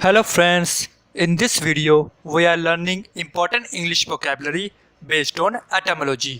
Hello friends, in this video we are learning important English vocabulary based on etymology.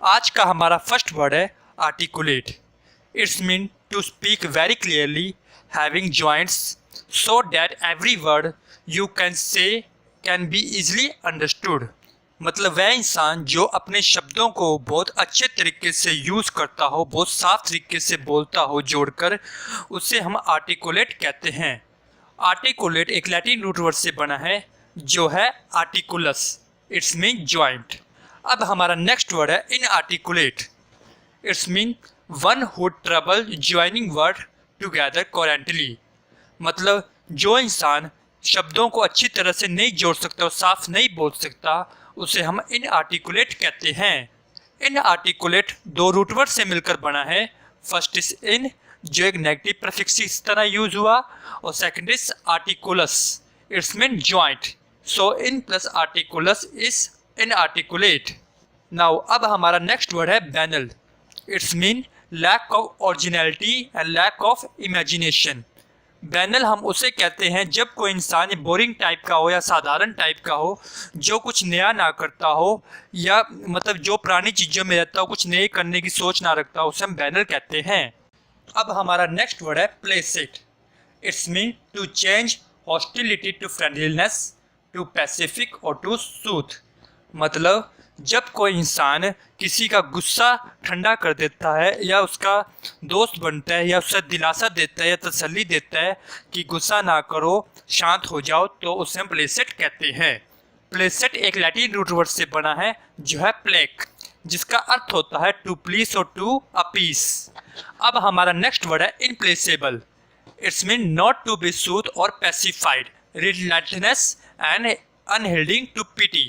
आज का हमारा first word है articulate. It's mean to speak very clearly, having joints so that every word you can say can be easily understood. मतलब वह इंसान जो अपने शब्दों को बहुत अच्छे तरीके से यूज़ करता हो, बहुत साफ तरीके से बोलता हो जोड़कर, उसे हम आर्टिकुलेट कहते हैं. आर्टिकुलेट एक लैटिन रूट वर्ड से बना है जो है आर्टिकुलस. It's mean joint. अब हमारा नेक्स्ट वर्ड है inarticulate. It's mean one who trouble joining word together coherently. मतलब जो इंसान शब्दों को अच्छी तरह से नहीं जोड़ सकता और साफ नहीं बोल सकता, उसे हम इनआर्टिकुलेट कहते हैं. इनआर्टिकुलेट दो रूट वर्ड से मिलकर बना है. फर्स्ट इज इन, जो एक नेगेटिव प्रीफिक्स इस तरह यूज हुआ, और second is articulus. It's mean joint. So in plus articulus is inarticulate. Now अब हमारा नेक्स्ट वर्ड है banal. It's mean lack of originality and lack of imagination. Banal हम उसे कहते हैं जब कोई इंसान बोरिंग टाइप का हो या साधारण टाइप का हो, जो कुछ नया ना करता हो, या मतलब जो पुरानी चीज़ों में रहता हो, कुछ नए करने की सोच ना रखता हो, उसे हम बैनल कहते हैं. अब हमारा नेक्स्ट वर्ड है placid. It's mean to change hostility to friendliness, to pacific और टू सूथ. मतलब जब कोई इंसान किसी का गुस्सा ठंडा कर देता है, या उसका दोस्त बनता है, या उसे दिलासा देता है या तसल्ली देता है कि गुस्सा ना करो, शांत हो जाओ, तो उसे हम प्लेसिड कहते हैं. प्लेसिड एक लैटिन रूट वर्ड से बना है जो है प्लेक, जिसका अर्थ होता है टू प्लीज और टू अपीस. अब हमारा नेक्स्ट वर्ड है implacable. It's mean not to be soothe और pacified, relentless and unyielding to pity.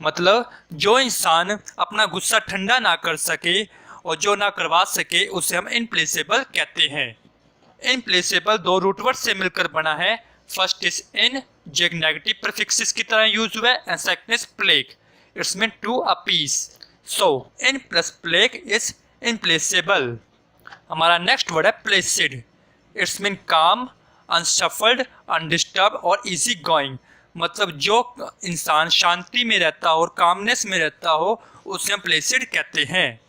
मतलब जो इंसान अपना गुस्सा ठंडा ना कर सके और जो ना करवा सके, उसे हम इनप्लेसेबल कहते हैं. इनप्लेसेबल दो रूट वर्ड से मिलकर बना है. फर्स्ट इज इन, जो एक नेगेटिव प्रीफिक्स की तरह यूज हुआ है, and second is plague. It's mean to appease. So in plus plague is implacable. हमारा नेक्स्ट वर्ड है placid. It's mean calm, unruffled, undisturbed और इजी गोइंग. मतलब जो इंसान शांति में रहता हो और कामनेस में रहता हो, उसे हम प्लेसिड कहते हैं.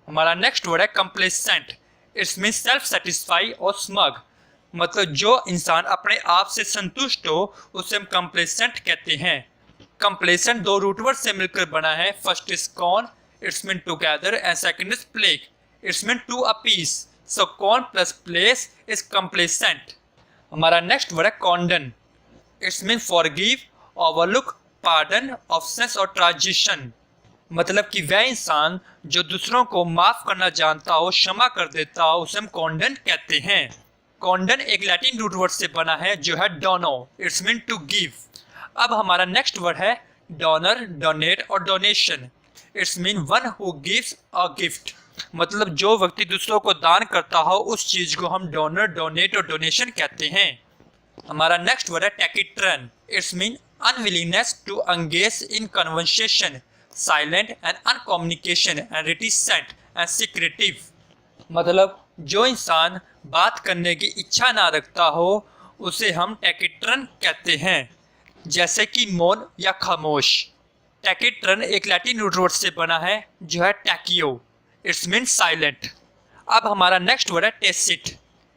हमारा नेक्स्ट वर्ड है complacent. It's mean self satisfy और स्मग. मतलब जो इंसान अपने आप से संतुष्ट हो, उसे हम कंप्लेसेंट कहते हैं. कंप्लेसेंट दो रूट वर्ड से मिलकर बना है. First is con, it's mean together, and second is plague. It's mean to appease. So con plus place is complacent. हमारा नेक्स्ट वर्ड है condone. It's mean forgive, overlook, pardon, offence और transition. मतलब कि वह इंसान जो दूसरों को माफ करना जानता हो, क्षमा कर देता हो, उसे हम कॉन्डन कहते हैं. कॉन्डन एक लैटिन रूट वर्ड से बना है जो है dono. It's mean to give. अब हमारा नेक्स्ट वर्ड है डोनर, डोनेट और donation. It's mean one who gives a gift. मतलब जो व्यक्ति दूसरों को दान करता हो, उस चीज को हम डोनर, डोनेट और डोनेशन कहते हैं. हमारा नेक्स्ट वर्ड है taciturn. It's mean unwillingness to engage in conversation, silent and uncommunication and reticent and secretive. मतलब जो इंसान बात करने की इच्छा ना रखता हो, उसे हम टैकिट्रन कहते हैं. जैसे कि मौन या खामोश. टैकिट्रन एक लैटिन रूट वर्ड से बना है जो है टैकियो. It's mean silent. अब हमारा नेक्स्ट वर्ड है tacit.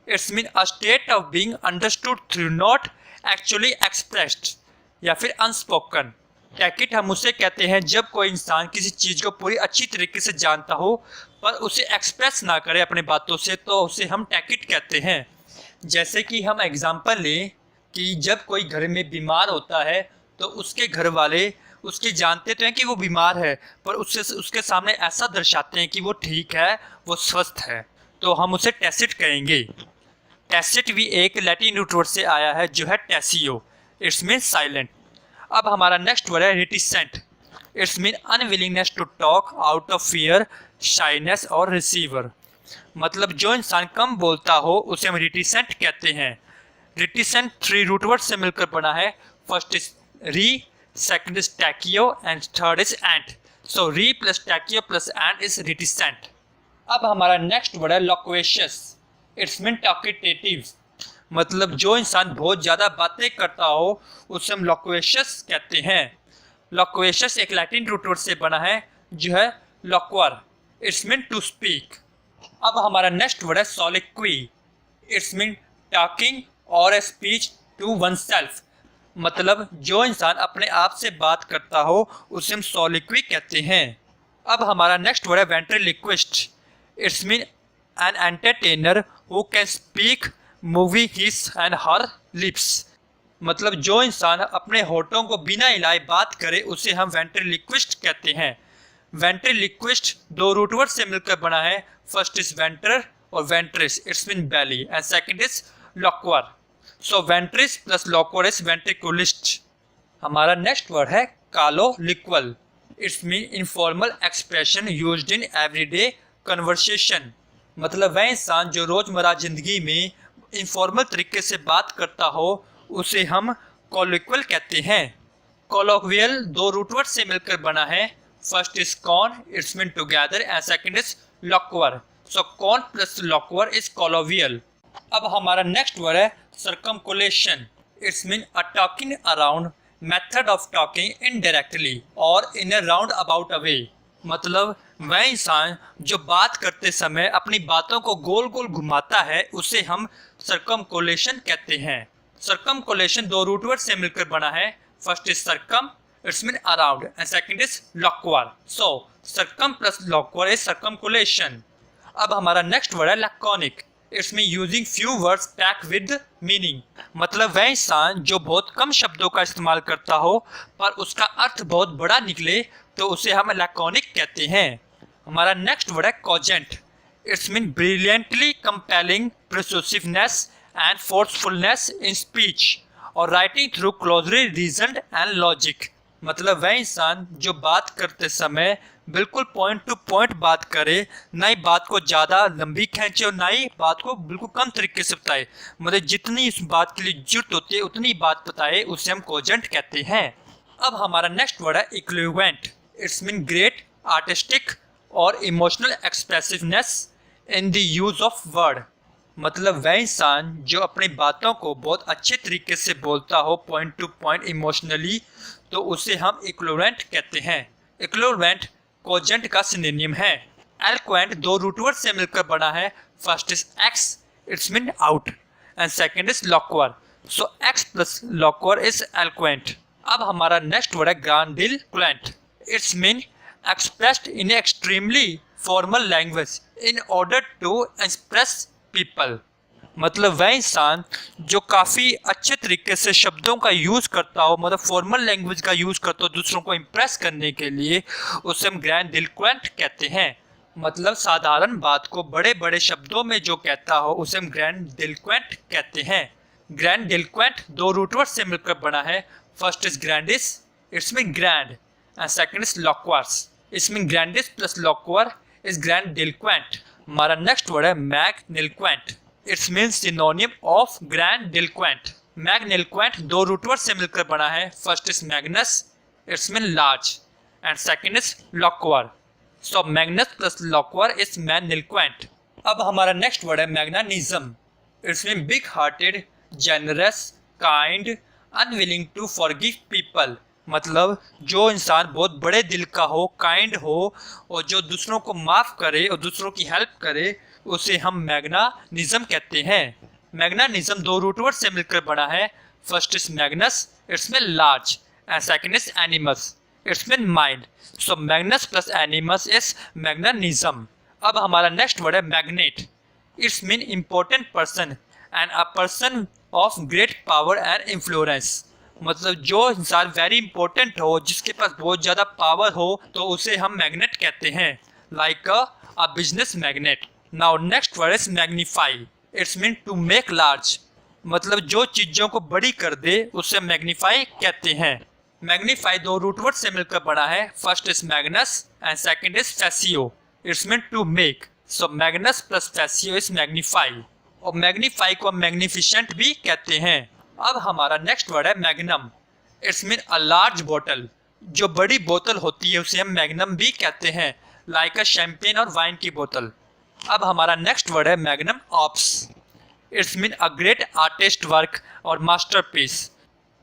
It's mean a state of being understood through not actually expressed, या फिर अनस्पोकन. टैकिट हम उसे कहते हैं जब कोई इंसान किसी चीज़ को पूरी अच्छी तरीके से जानता हो, पर उसे एक्सप्रेस ना करे अपने बातों से, तो उसे हम टैकिट कहते हैं. जैसे कि हम एग्जांपल लें कि जब कोई घर में बीमार होता है, तो उसके घर वाले उसके जानते तो हैं कि वो बीमार है, पर उसके सामने ऐसा दर्शाते हैं कि वो ठीक है, वो स्वस्थ है, तो हम उसे टैसिट कहेंगे. टैसिट भी एक लैटिन रूट वर्ड से आया है जो है टैसियो. It's mean silent. अब हमारा नेक्स्ट वर्ड है reticent. It's mean unwillingness to talk out of fear, shyness और रिसीवर. मतलब जो इंसान कम बोलता हो, उसे हम रिटिसेंट कहते हैं. रिटिसेंट थ्री रूट वर्ड से मिलकर बना है. First is re, second is tacio and third is ant. So re plus tacio plus ant is reticent. अब हमारा नेक्स्ट वर्ड है लोक्वेशियस. It's mean टॉकेटेटिव. मतलब जो इंसान बहुत ज़्यादा बातें करता हो उसे हम लोक्वेशियस कहते हैं। लोक्वेशियस एक लैटिन रूट वर्ड से बना है जो है लोक्वर, इट्स मीन टू स्पीक। अब हमारा नेक्स्ट वर्ड है सोलिक्वी, इट्स मीन टॉकिंग और a speech to oneself. मतलब जो इंसान अपने आप से बात करता हो उसे हम सोलिक्वी कहते हैं। अब हमारा नेक्स्ट वर्ड है ventriloquist, it's mean an entertainer who can speak moving his and her lips. मतलब जो इंसान अपने होठों को बिना हिलाए बात करे उसे हम वेंट्रिलोक्विस्ट कहते हैं। वेंट्रिलोक्विस्ट दो रूट वर्ड से मिलकर बना है, फर्स्ट इज वेंटर और ventris, it's mean belly, and second is loquor. So ventris plus loquor is ventriloquist. हमारा नेक्स्ट वर्ड है colloquial, it's mean informal expression used in everyday conversation. मतलब वह इंसान जो रोजमर्रा जिंदगी में इनफॉर्मल तरीके से बात करता हो उसे हम कॉलोक्वल कहते हैं। कॉलोक्वियल दो रूट वर्ड से मिलकर बना है, first is con, it's mean together, and second is loquor. So con plus loquor is colloquial. अब हमारा नेक्स्ट वर्ड है circumlocution, it's mean a talking around method of talking indirectly और in a round about a वे। मतलब वह इंसान जो बात करते समय अपनी बातों को गोल गोल घुमाता है उसे हम सर्कमकुलेशन कहते हैं। सर्कमकुलेशन दो रूट वर्ड से मिलकर बना है, first is circum, it's mean around, and second is loquor. So circum plus loquor is circumlocution. अब हमारा नेक्स्ट वर्ड है laconic, it's mean using few words pack with meaning. मतलब वह इंसान जो बहुत कम शब्दों का इस्तेमाल करता हो पर उसका अर्थ बहुत बड़ा निकले तो उसे हम लैकोनिक कहते हैं। हमारा नेक्स्ट वर्ड है cogent, it's mean brilliantly compelling, persuasiveness and forcefulness in speech और writing through closely reasoned and logic. मतलब वह इंसान जो बात करते समय बिल्कुल पॉइंट टू पॉइंट बात करे, ना ही बात को ज़्यादा लंबी खींचे और ना ही बात को बिल्कुल कम तरीके से बताए। मतलब जितनी इस बात के लिए जरूरत होती है उतनी बात बताए, उसे हम कोजेंट कहते हैं। अब हमारा नेक्स्ट वर्ड है equivalent, it's mean great artistic और emotional expressiveness in the use of word. मतलब वह इंसान जो अपनी बातों को बहुत अच्छे तरीके से बोलता हो पॉइंट टू पॉइंट इमोशनली, तो उसे हम इक्विवेलेंट कहते हैं। इक्विवेलेंट कोजेंट का सिनोनिम है। एलोक्वेंट दो रूट वर्ड से मिलकर बना है, first is ex, it's mean out, and second is loquor. So ex plus loquor is eloquent. अब हमारा नेक्स्ट वर्ड है grandiloquent, it's mean expressed in extremely formal language in order to express people. मतलब वह इंसान जो काफ़ी अच्छे तरीके से शब्दों का यूज़ करता हो, मतलब फॉर्मल लैंग्वेज का यूज़ करता हो दूसरों को इम्प्रेस करने के लिए, उसे हम ग्रैंडिलोक्वेंट कहते हैं। मतलब साधारण बात को बड़े बड़े शब्दों में जो कहता हो उसे हम ग्रैंडिलोक्वेंट कहते हैं। ग्रैंडिलोक्वेंट दो रूट वर्ड से मिलकर बना है, first is grandis, it's mean grand, and second is loquors, it's mean grandis plus loquor is grandiloquent. हमारा नेक्स्ट वर्ड है magniloquent, it's mean synonym of grandiloquent. Magniloquent दो रूट वर्ड से मिलकर बना है, first is magnus, it's mean large, and second is loquor. So magnus plus loquor is magniloquent. अब हमारा next word है magnanimous, it's mean big hearted, generous, kind, unwilling to forgive people. मतलब जो इंसान बहुत बड़े दिल का हो, काइंड हो और जो दूसरों को माफ़ करे और दूसरों की हेल्प करे, उसे हम मैग्नानिज्म कहते हैं। मैग्नानिज्म दो रूट वर्ड से मिलकर बना है, first is magnus, it's mean large, and second is animus, it's mean mind. So magnus plus animus is magnanimous. अब हमारा नेक्स्ट वर्ड है magnate, it's mean important person and a person of great power and influence. मतलब जो इंसान very important हो, जिसके पास बहुत ज़्यादा पावर हो, तो उसे हम मैग्नेट कहते हैं, like a business magnet. Now next word is magnify, it's mean to make large. मतलब जो चीज़ों को बड़ी कर दे उसे मैग्नीफाई कहते हैं। मैग्नीफाई दो रूट वर्ड से मिलकर बना है, first is magnus and second is facio, it's mean to make. So magnus plus facio is magnify, और मैग्नीफाई को हम मैग्निफिशेंट भी कहते हैं। अब हमारा नेक्स्ट वर्ड है magnum, it's mean a large बोतल। जो बड़ी बोतल होती है उसे हम मैग्नम भी कहते हैं, लाइक अ शैंपेन और वाइन की बोतल। अब हमारा नेक्स्ट वर्ड है magnum ops, it's mean a great artist work और मास्टरपीस।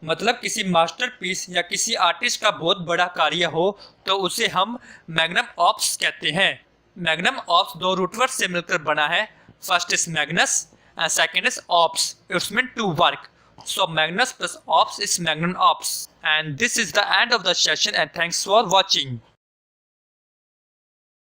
मतलब किसी मास्टरपीस या किसी आर्टिस्ट का बहुत बड़ा कार्य हो तो उसे हम मैग्नम ऑप्स कहते हैं। मैग्नम ऑप्स दो रूट वर्ड से मिलकर बना है। First is magnus and second is ops. It's mean to work. So Magnus plus Ops is Magnum Ops. And this is the end of the session, and thanks for watching.